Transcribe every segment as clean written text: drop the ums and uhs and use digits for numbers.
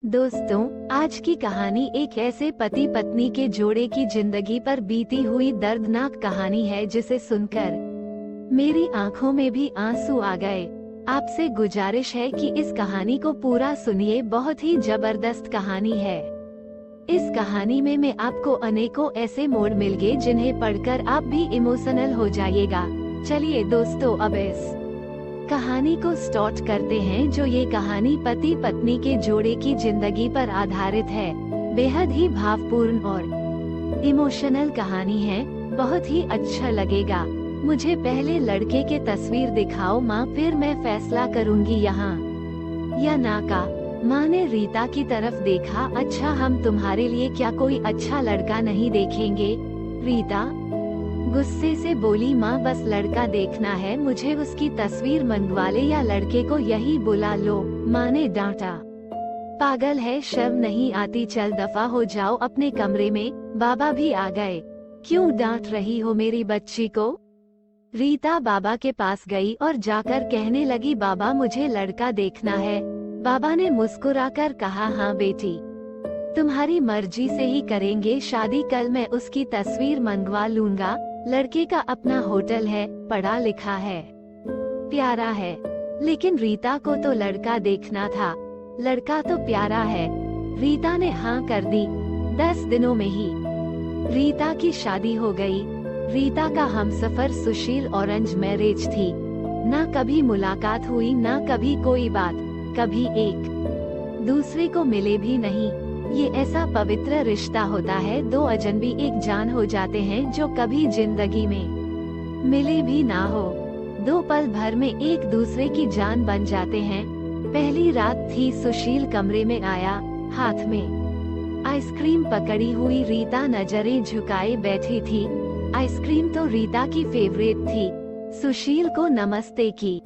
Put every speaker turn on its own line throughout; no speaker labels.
दोस्तों, आज की कहानी एक ऐसे पति पत्नी के जोड़े की जिंदगी पर बीती हुई दर्दनाक कहानी है जिसे सुनकर मेरी आंखों में भी आंसू आ गए। आपसे गुजारिश है कि इस कहानी को पूरा सुनिए, बहुत ही जबरदस्त कहानी है। इस कहानी में मैं आपको अनेकों ऐसे मोड़ मिल गए जिन्हें पढ़कर आप भी इमोशनल हो जाइएगा। चलिए दोस्तों, अब इस कहानी को स्टार्ट करते हैं। जो ये कहानी पति पत्नी के जोड़े की जिंदगी पर आधारित है, बेहद ही भावपूर्ण और इमोशनल कहानी है। बहुत ही अच्छा लगेगा। मुझे पहले लड़के के तस्वीर दिखाओ माँ, फिर मैं फैसला करूँगी यहाँ या ना का। माँ ने रीता की तरफ देखा। अच्छा, हम तुम्हारे लिए क्या कोई अच्छा लड़का नहीं देखेंगे? रीता गुस्से से बोली। माँ, बस लड़का देखना है, मुझे उसकी तस्वीर मंगवा ले या लड़के को यही बुला लो। माँ ने डांटा। पागल है, शर्म नहीं आती? चल दफा हो जाओ अपने कमरे में। बाबा भी आ गए। क्यों डांट रही हो मेरी बच्ची को? रीता बाबा के पास गई और जाकर कहने लगी, बाबा मुझे लड़का देखना है। बाबा ने मुस्कुराकर कहा, हाँ बेटी, तुम्हारी मर्जी से ही करेंगे शादी। कल मैं उसकी तस्वीर मंगवा लूंगा। लड़के का अपना होटल है, पढ़ा लिखा है, प्यारा है। लेकिन रीता को तो लड़का देखना था। लड़का तो प्यारा है। रीता ने हाँ कर दी। 10 दिनों में ही रीता की शादी हो गई। रीता का हमसफर सुशील ऑरेंज मैरिज थी। ना कभी मुलाकात हुई, ना कभी कोई बात, कभी एक दूसरे को मिले भी नहीं। ये ऐसा पवित्र रिश्ता होता है, दो अजनबी एक जान हो जाते हैं जो कभी जिंदगी में मिले भी ना हो। 2 पल भर में एक दूसरे की जान बन जाते हैं। पहली रात थी। सुशील कमरे में आया, हाथ में आइसक्रीम पकड़ी हुई। रीता नजरें झुकाए बैठी थी। आइसक्रीम तो रीता की फेवरेट थी। सुशील को नमस्ते की।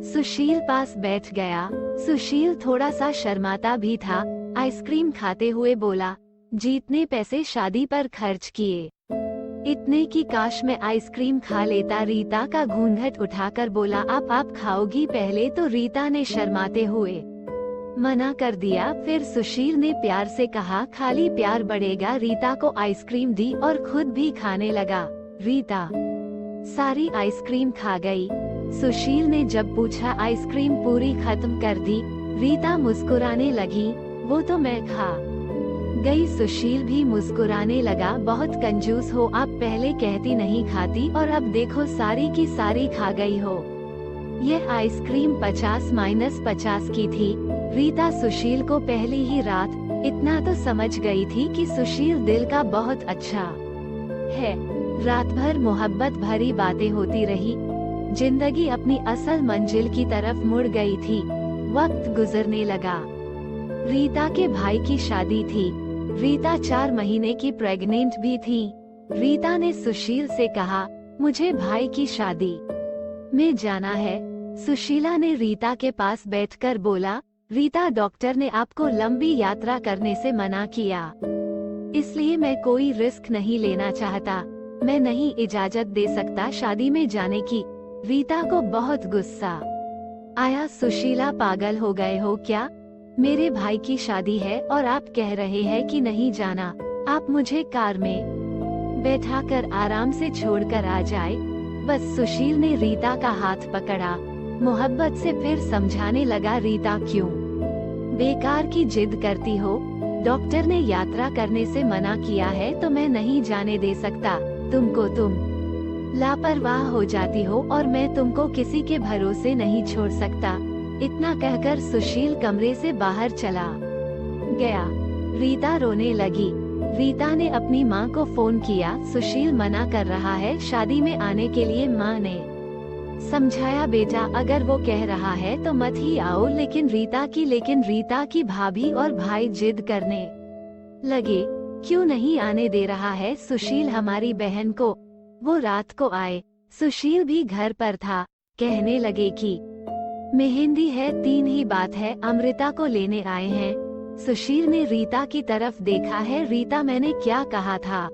सुशील पास बैठ गया। सुशील थोड़ा सा शर्माता भी था। आइसक्रीम खाते हुए बोला, जितने पैसे शादी पर खर्च किए, इतने की काश मैं आइसक्रीम खा लेता। रीता का घूंघट उठाकर बोला, आप खाओगी पहले? तो रीता ने शर्माते हुए मना कर दिया। फिर सुशील ने प्यार से कहा, खाली प्यार बढ़ेगा। रीता को आइसक्रीम दी और खुद भी खाने लगा। रीता सारी आइसक्रीम खा गई। सुशील ने जब पूछा, आइसक्रीम पूरी खत्म कर दी? रीता मुस्कुराने लगी, वो तो मैं खा गई। सुशील भी मुस्कुराने लगा, बहुत कंजूस हो आप, पहले कहती नहीं खाती और अब देखो सारी की सारी खा गई हो। यह आइसक्रीम 50-50 की थी। रीता सुशील को पहली ही रात इतना तो समझ गई थी कि सुशील दिल का बहुत अच्छा है। रात भर मोहब्बत भरी बातें होती रही। जिंदगी अपनी असल मंजिल की तरफ मुड़ गई थी। वक्त गुजरने लगा। रीता के भाई की शादी थी। रीता 4 महीने की प्रेग्नेंट भी थी। रीता ने सुशील से कहा, मुझे भाई की शादी में जाना है। सुशीला ने रीता के पास बैठकर बोला, रीता डॉक्टर ने आपको लंबी यात्रा करने से मना किया, इसलिए मैं कोई रिस्क नहीं लेना चाहता। मैं नहीं इजाजत दे सकता शादी में जाने की। रीता को बहुत गुस्सा आया। सुशीला, पागल हो गए हो क्या? मेरे भाई की शादी है और आप कह रहे हैं कि नहीं जाना। आप मुझे कार में बैठाकर आराम से छोड़कर आ जाए। बस। सुशील ने रीता का हाथ पकड़ा, मोहब्बत से फिर समझाने लगा, रीता क्यों बेकार की जिद करती हो? डॉक्टर ने यात्रा करने से मना किया है तो मैं नहीं जाने दे सकता। तुम लापरवाह हो जाती हो और मैं तुमको किसी के भरोसे नहीं छोड़ सकता। इतना कहकर सुशील कमरे से बाहर चला गया। रीता रोने लगी। रीता ने अपनी माँ को फोन किया, सुशील मना कर रहा है शादी में आने के लिए। माँ ने समझाया, बेटा अगर वो कह रहा है तो मत ही आओ। लेकिन रीता की भाभी और भाई जिद करने लगे, क्यों नहीं आने दे रहा है सुशील हमारी बहन को? वो रात को आए। सुशील भी घर पर था। कहने लगे कि मेहंदी है, 3 ही बात है, अमृता को लेने आए हैं। सुशील ने रीता की तरफ देखा है। रीता, मैंने क्या कहा था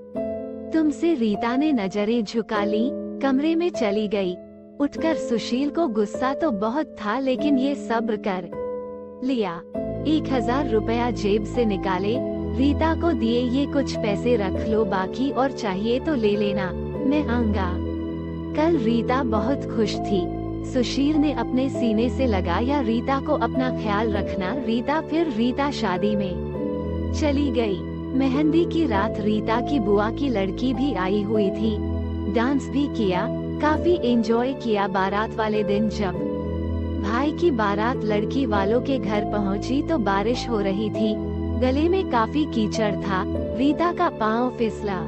तुमसे? रीता ने नजरें झुका ली, कमरे में चली गई। उठकर सुशील को गुस्सा तो बहुत था, लेकिन ये सब्र कर लिया। 1000 रुपया जेब से निकाले, रीता को दिए। ये कुछ पैसे रख लो, बाकी और चाहिए तो ले लेना, मैं आऊंगा कल। रीता बहुत खुश थी। सुशील ने अपने सीने से लगाया, रीता को अपना ख्याल रखना रीता। फिर रीता शादी में चली गई। मेहंदी की रात रीता की बुआ की लड़की भी आई हुई थी। डांस भी किया, काफी एंजॉय किया। बारात वाले दिन जब भाई की बारात लड़की वालों के घर पहुंची तो बारिश हो रही थी। गले में काफी कीचड़ था। रीता का पांव फिसला,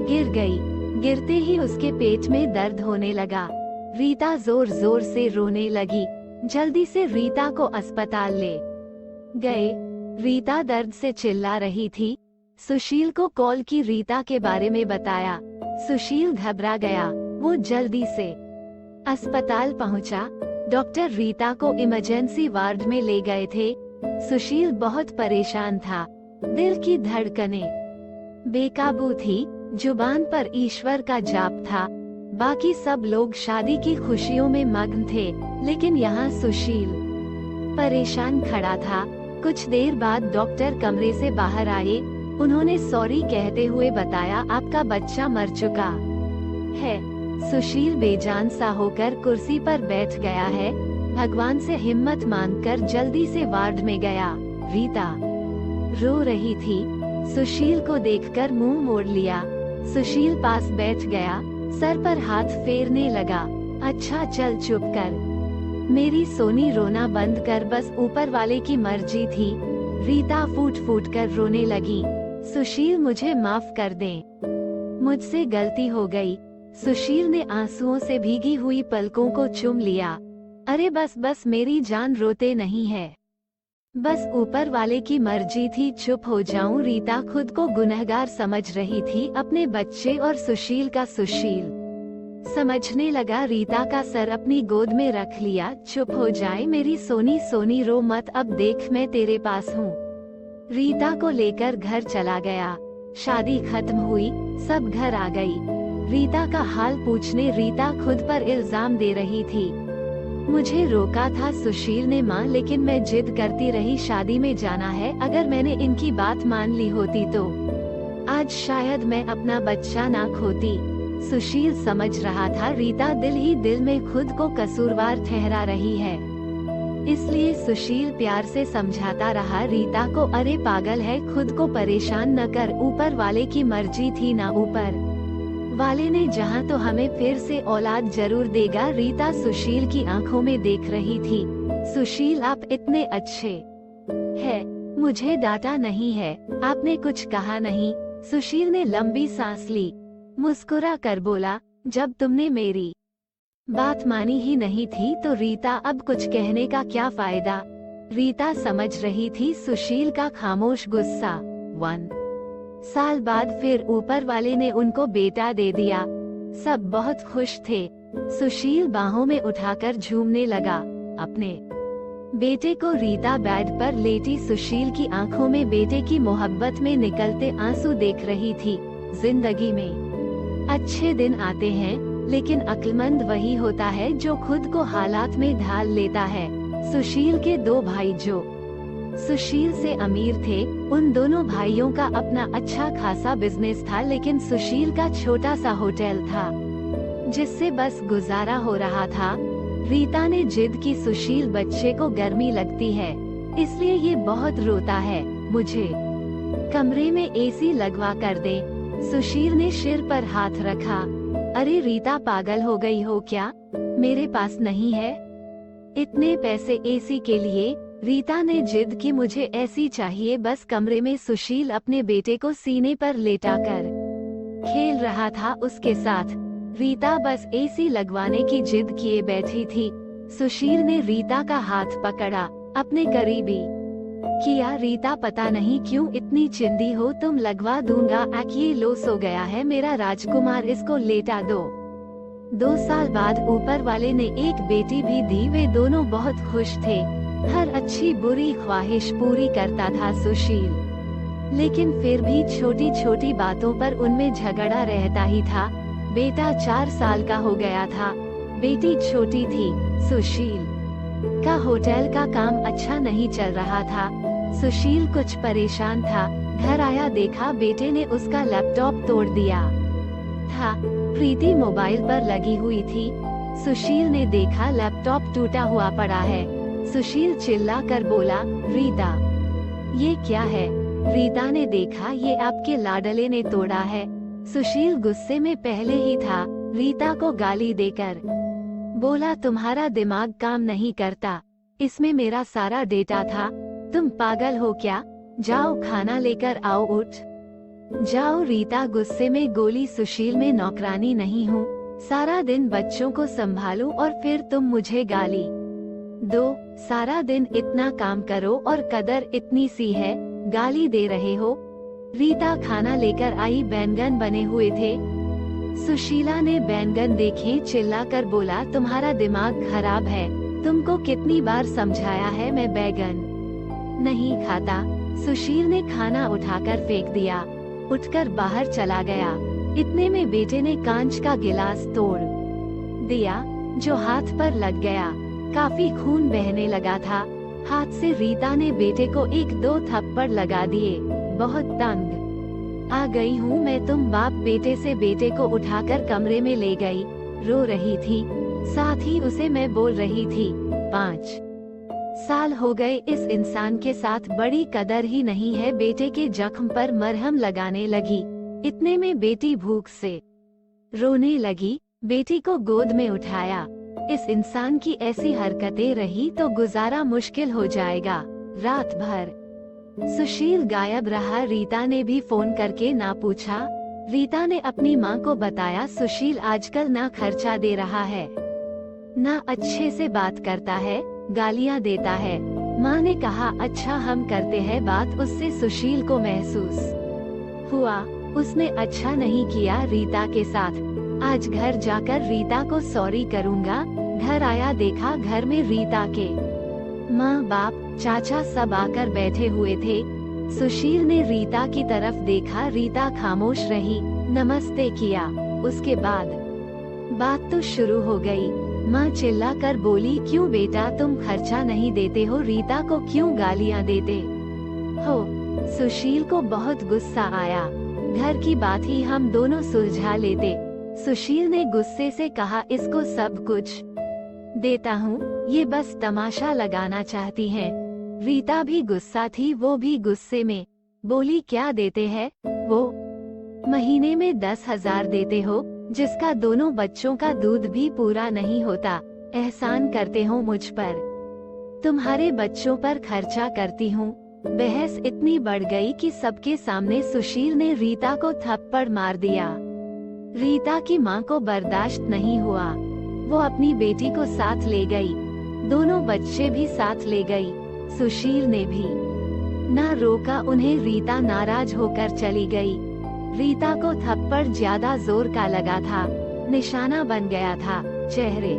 गिर गई। गिरते ही उसके पेट में दर्द होने लगा। रीता जोर जोर से रोने लगी। जल्दी से रीता को अस्पताल ले गए। रीता दर्द से चिल्ला रही थी। सुशील को कॉल की, रीता के बारे में बताया। सुशील घबरा गया। वो जल्दी से अस्पताल पहुंचा। डॉक्टर रीता को इमरजेंसी वार्ड में ले गए थे। सुशील बहुत परेशान था। दिल की धड़कनें बेकाबू थी। जुबान पर ईश्वर का जाप था। बाकी सब लोग शादी की खुशियों में मग्न थे, लेकिन यहाँ सुशील परेशान खड़ा था। कुछ देर बाद डॉक्टर कमरे से बाहर आए। उन्होंने सॉरी कहते हुए बताया, आपका बच्चा मर चुका है। सुशील बेजान सा होकर कुर्सी पर बैठ गया है। भगवान से हिम्मत मांगकर जल्दी से वार्ड में गया। रीता रो रही थी। सुशील को देखकर मुंह मोड़ लिया। सुशील पास बैठ गया, सर पर हाथ फेरने लगा। अच्छा चल चुप कर, मेरी सोनी रोना बंद कर, बस ऊपर वाले की मर्जी थी। रीता फूट फूट कर रोने लगी। सुशील मुझे माफ कर दें, मुझसे गलती हो गई। सुशील ने आंसुओं से भीगी हुई पलकों को चूम लिया। अरे बस बस मेरी जान, रोते नहीं है, बस ऊपर वाले की मर्जी थी, चुप हो जाऊं। रीता खुद को गुनहगार समझ रही थी, अपने बच्चे और सुशील का। सुशील समझने लगा। रीता का सर अपनी गोद में रख लिया। चुप हो जाए मेरी सोनी, सोनी रो मत, अब देख मैं तेरे पास हूँ। रीता को लेकर घर चला गया। शादी खत्म हुई, सब घर आ गई। रीता का हाल पूछने रीता खुद पर इल्जाम दे रही थी। मुझे रोका था सुशील ने माँ, लेकिन मैं जिद करती रही, शादी में जाना है। अगर मैंने इनकी बात मान ली होती तो आज शायद मैं अपना बच्चा ना खोती। सुशील समझ रहा था रीता दिल ही दिल में खुद को कसूरवार ठहरा रही है, इसलिए सुशील प्यार से समझाता रहा रीता को, अरे पागल है, खुद को परेशान न कर, ऊपर वाले की मर्जी थी ना, ऊपर वाले ने जहाँ तो हमें फिर से औलाद जरूर देगा। रीता सुशील की आंखों में देख रही थी। सुशील आप इतने अच्छे हैं, मुझे डांटा नहीं है, आपने कुछ कहा नहीं। सुशील ने लंबी सांस ली, मुस्कुरा कर बोला, जब तुमने मेरी बात मानी ही नहीं थी तो रीता अब कुछ कहने का क्या फायदा। रीता समझ रही थी सुशील का खामोश गुस्सा। 1 साल बाद फिर ऊपर वाले ने उनको बेटा दे दिया। सब बहुत खुश थे। सुशील बाहों में उठाकर झूमने लगा अपने बेटे को। रीता बेड पर लेटी सुशील की आंखों में बेटे की मोहब्बत में निकलते आंसू देख रही थी। जिंदगी में अच्छे दिन आते हैं, लेकिन अक्लमंद वही होता है जो खुद को हालात में ढाल लेता है। सुशील के 2 भाई जो सुशील से अमीर थे, उन दोनों भाइयों का अपना अच्छा खासा बिजनेस था, लेकिन सुशील का छोटा सा होटल था जिससे बस गुजारा हो रहा था। रीता ने जिद की, सुशील बच्चे को गर्मी लगती है इसलिए ये बहुत रोता है, मुझे कमरे में एसी लगवा कर दे। सुशील ने सिर पर हाथ रखा। अरे रीता पागल हो गई हो क्या, मेरे पास नहीं है इतने पैसे एसी के लिए। रीता ने जिद की, मुझे ऐसी चाहिए बस कमरे में। सुशील अपने बेटे को सीने पर लेटाकर खेल रहा था उसके साथ। रीता बस एसी लगवाने की जिद किए बैठी थी। सुशील ने रीता का हाथ पकड़ा, अपने करीबी किया। रीता पता नहीं क्यों इतनी चिंदी हो, तुम लगवा दूंगा, ये लो सो गया है मेरा राजकुमार, इसको लेटा दो। 2 साल बाद ऊपर वाले ने एक बेटी भी दी। वे दोनों बहुत खुश थे। हर अच्छी बुरी ख्वाहिश पूरी करता था सुशील, लेकिन फिर भी छोटी छोटी बातों पर उनमें झगड़ा रहता ही था। बेटा 4 साल का हो गया था, बेटी छोटी थी। सुशील का होटल का काम अच्छा नहीं चल रहा था। सुशील कुछ परेशान था। घर आया देखा बेटे ने उसका लैपटॉप तोड़ दिया था। प्रीति मोबाइल पर लगी हुई थी। सुशील ने देखा लैपटॉप टूटा हुआ पड़ा है। सुशील चिल्ला कर बोला, रीता ये क्या है? रीता ने देखा ये आपके लाडले ने तोड़ा है। सुशील गुस्से में पहले ही था। रीता को गाली देकर बोला, तुम्हारा दिमाग काम नहीं करता, इसमें मेरा सारा डेटा था, तुम पागल हो क्या? जाओ खाना लेकर आओ, उठ जाओ। रीता गुस्से में बोली, सुशील में नौकरानी नहीं हूँ, सारा दिन बच्चों को संभालूं और फिर तुम मुझे गाली दो। सारा दिन इतना काम करो और कदर इतनी सी है, गाली दे रहे हो। रीता खाना लेकर आई, बैंगन बने हुए थे। सुशीला ने बैंगन देखे, चिल्लाकर बोला, तुम्हारा दिमाग खराब है, तुमको कितनी बार समझाया है मैं बैंगन नहीं खाता। सुशील ने खाना उठाकर फेंक दिया, उठकर बाहर चला गया। इतने में बेटे ने कांच का गिलास तोड़ दिया जो हाथ पर लग गया। काफी खून बहने लगा था। हाथ से रीता ने बेटे को 1-2 थप्पड़ लगा दिए। बहुत तंग आ गई हूँ मैं, तुम बाप बेटे से बेटे को उठाकर कमरे में ले गई। रो रही थी, साथ ही उसे मैं बोल रही थी, 5 साल हो गए इस इंसान के साथ, बड़ी कदर ही नहीं है। बेटे के जख्म पर मरहम लगाने लगी। इतने में बेटी भूख से रोने लगी। बेटी को गोद में उठाया। इस इंसान की ऐसी हरकतें रही तो गुजारा मुश्किल हो जाएगा। रात भर सुशील गायब रहा। रीता ने भी फोन करके ना पूछा। रीता ने अपनी माँ को बताया, सुशील आजकल ना खर्चा दे रहा है, ना अच्छे से बात करता है, गालियाँ देता है। माँ ने कहा, अच्छा हम करते हैं बात उससे। सुशील को महसूस हुआ उसने अच्छा नहीं किया रीता के साथ। आज घर जाकर रीता को सॉरी करूँगा। घर आया देखा घर में रीता के माँ बाप चाचा सब आकर बैठे हुए थे। सुशील ने रीता की तरफ देखा, रीता खामोश रही, नमस्ते किया। उसके बाद बात तो शुरू हो गई। माँ चिल्ला कर बोली, क्यों बेटा तुम खर्चा नहीं देते हो, रीता को क्यों गालियाँ देते हो? सुशील को बहुत गुस्सा आया। घर की बात ही हम दोनों सुलझा लेते। सुशील ने गुस्से से कहा, इसको सब कुछ देता हूँ, ये बस तमाशा लगाना चाहती हैं। रीता भी गुस्सा थी, वो भी गुस्से में बोली, क्या देते हैं वो? महीने में 10,000 देते हो, जिसका दोनों बच्चों का दूध भी पूरा नहीं होता। एहसान करते हो मुझ पर, तुम्हारे बच्चों पर खर्चा करती हूँ। बहस इतनी बढ़ गई कि सबके सामने सुशील ने रीता को थप्पड़ मार दिया। रीता की माँ को बर्दाश्त नहीं हुआ, वो अपनी बेटी को साथ ले गई, दोनों बच्चे भी साथ ले गई। सुशील ने भी ना रोका उन्हें। रीता नाराज होकर चली गई। रीता को थप्पड़ ज्यादा जोर का लगा था, निशाना बन गया था चेहरे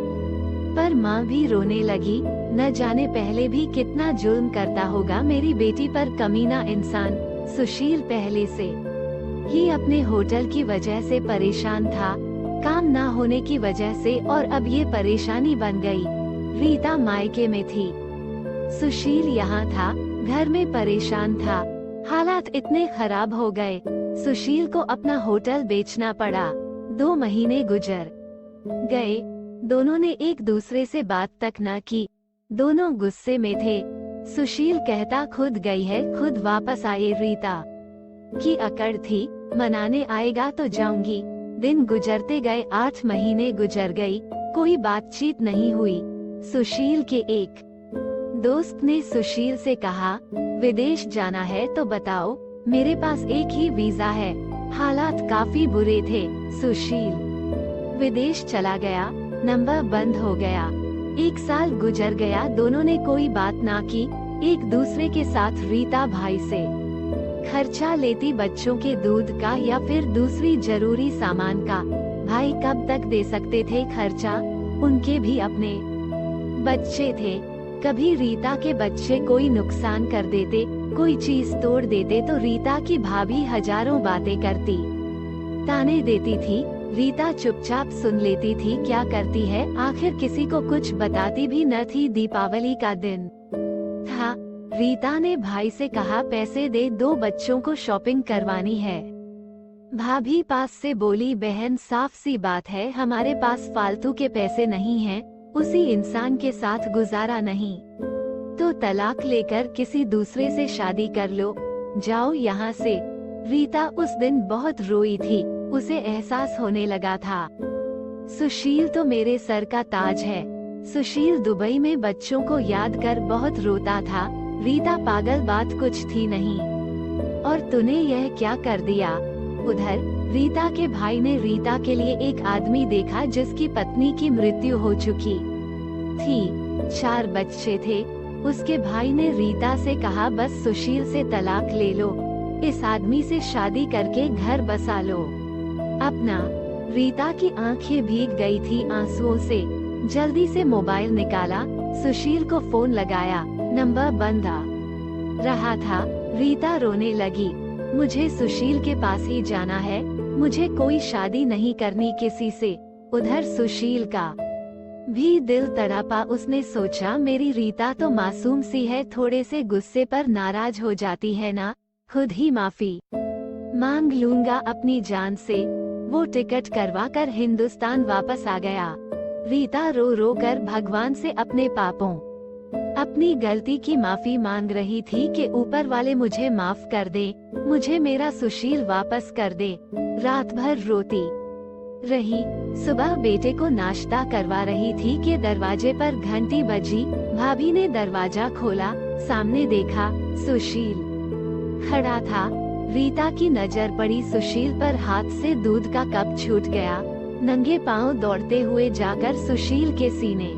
पर। माँ भी रोने लगी, न जाने पहले भी कितना जुल्म करता होगा मेरी बेटी पर, कमीना इंसान। सुशील पहले से ही अपने होटल की वजह से परेशान था, काम ना होने की वजह से, और अब ये परेशानी बन गई। रीता मायके में थी, सुशील यहाँ था, घर में परेशान था। हालात इतने खराब हो गए, सुशील को अपना होटल बेचना पड़ा। 2 महीने गुजर गए, दोनों ने एक दूसरे से बात तक न की। दोनों गुस्से में थे। सुशील कहता, खुद गई है, खुद वापस आए। रीता की अकड़ थी, मनाने आएगा तो जाऊंगी। दिन गुजरते गए, 8 महीने गुजर गई, कोई बातचीत नहीं हुई। सुशील के एक दोस्त ने सुशील से कहा, विदेश जाना है तो बताओ, मेरे पास एक ही वीजा है। हालात काफी बुरे थे। सुशील विदेश चला गया, नंबर बंद हो गया। 1 साल गुजर गया, दोनों ने कोई बात ना की। एक दूसरे के साथ रीता भाई से खर्चा लेती, बच्चों के दूध का या फिर दूसरी जरूरी सामान का। भाई कब तक दे सकते थे खर्चा, उनके भी अपने बच्चे थे। कभी रीता के बच्चे कोई नुकसान कर देते, कोई चीज तोड़ देते तो रीता की भाभी हजारों बातें करती, ताने देती थी। रीता चुपचाप सुन लेती थी। क्या करती है, आखिर किसी को कुछ बताती भी न थी। दीपावली का दिन था। रीता ने भाई से कहा, पैसे दे, 2 बच्चों को शॉपिंग करवानी है। भाभी पास से बोली, बहन साफ सी बात है, हमारे पास फालतू के पैसे नहीं हैं, उसी इंसान के साथ गुजारा नहीं तो तलाक लेकर किसी दूसरे से शादी कर लो, जाओ यहाँ से। रीता उस दिन बहुत रोई थी। उसे एहसास होने लगा था, सुशील तो मेरे सर का ताज है। सुशील दुबई में बच्चों को याद कर बहुत रोता था। रीता पागल, बात कुछ थी नहीं, और तूने यह क्या कर दिया। उधर रीता के भाई ने रीता के लिए एक आदमी देखा जिसकी पत्नी की मृत्यु हो चुकी थी, 4 बच्चे थे। उसके भाई ने रीता से कहा, बस सुशील से तलाक ले लो, इस आदमी से शादी करके घर बसा लो अपना। रीता की आंखें भीग गई थी आंसुओं से। जल्दी से मोबाइल निकाला, सुशील को फोन लगाया, नंबर बंद आ रहा था। रीता रोने लगी, मुझे सुशील के पास ही जाना है, मुझे कोई शादी नहीं करनी किसी से। उधर सुशील का भी दिल तड़पा। उसने सोचा, मेरी रीता तो मासूम सी है, थोड़े से गुस्से पर नाराज हो जाती है ना, खुद ही माफी मांग लूंगा अपनी जान से। वो टिकट करवा कर हिंदुस्तान वापस आ गया। रीता रो रो कर भगवान से अपने पापों, अपनी गलती की माफी मांग रही थी कि ऊपर वाले मुझे माफ कर दे, मुझे मेरा सुशील वापस कर दे। रात भर रोती रही। सुबह बेटे को नाश्ता करवा रही थी कि दरवाजे पर घंटी बजी। भाभी ने दरवाजा खोला, सामने देखा, सुशील खड़ा था। रीता की नजर पड़ी सुशील पर, हाथ से दूध का कप छूट गया। नंगे पांव दौड़ते हुए जाकर सुशील के सीने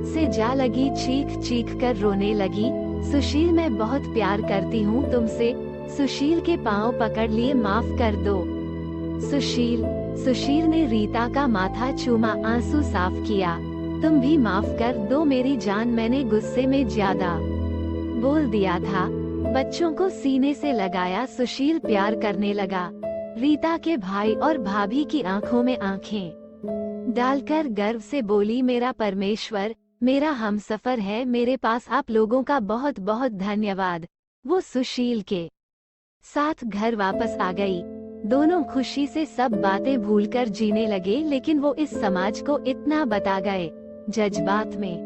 से जा लगी, चीख चीख कर रोने लगी, सुशील मैं बहुत प्यार करती हूँ तुमसे। सुशील के पांव पकड़ लिए, माफ कर दो सुशील। सुशील ने रीता का माथा चूमा, आंसू साफ किया, तुम भी माफ कर दो मेरी जान, मैंने गुस्से में ज्यादा बोल दिया था। बच्चों को सीने से लगाया, सुशील प्यार करने लगा। रीता के भाई और भाभी की आंखों में आंखें डालकर गर्व से बोली, मेरा परमेश्वर, मेरा हमसफर है, मेरे पास आप लोगों का बहुत बहुत धन्यवाद। वो सुशील के साथ घर वापस आ गई। दोनों खुशी से सब बातें भूलकर जीने लगे, लेकिन वो इस समाज को इतना बता गए, जज्बात में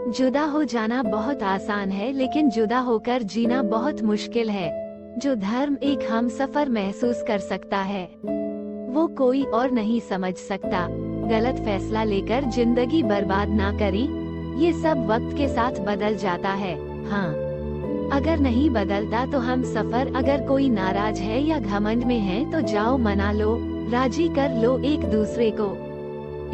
जुदा हो जाना बहुत आसान है, लेकिन जुदा होकर जीना बहुत मुश्किल है। जो धर्म एक हमसफर महसूस कर सकता है, वो कोई और नहीं समझ सकता। गलत फैसला लेकर जिंदगी बर्बाद ना करी, ये सब वक्त के साथ बदल जाता है। हाँ, अगर नहीं बदलता तो हम सफर। अगर कोई नाराज है या घमंड में है तो जाओ मना लो, राजी कर लो एक दूसरे को,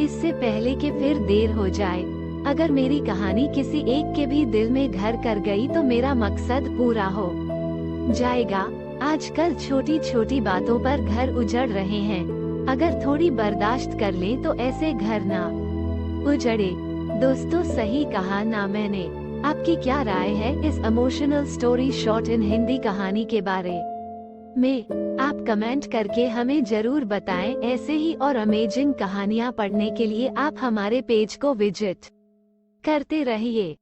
इससे पहले कि फिर देर हो जाए। अगर मेरी कहानी किसी एक के भी दिल में घर कर गई तो मेरा मकसद पूरा हो जाएगा। आजकल छोटी छोटी बातों पर घर उजड़ रहे हैं, अगर थोड़ी बर्दाश्त कर लें तो ऐसे घर ना उजड़े। दोस्तों, सही कहा ना मैंने? आपकी क्या राय है इस इमोशनल स्टोरी शॉर्ट इन हिंदी कहानी के बारे में? आप कमेंट करके हमें जरूर बताएं। ऐसे ही और अमेजिंग कहानियाँ पढ़ने के लिए आप हमारे पेज को विजिट करते रहिए।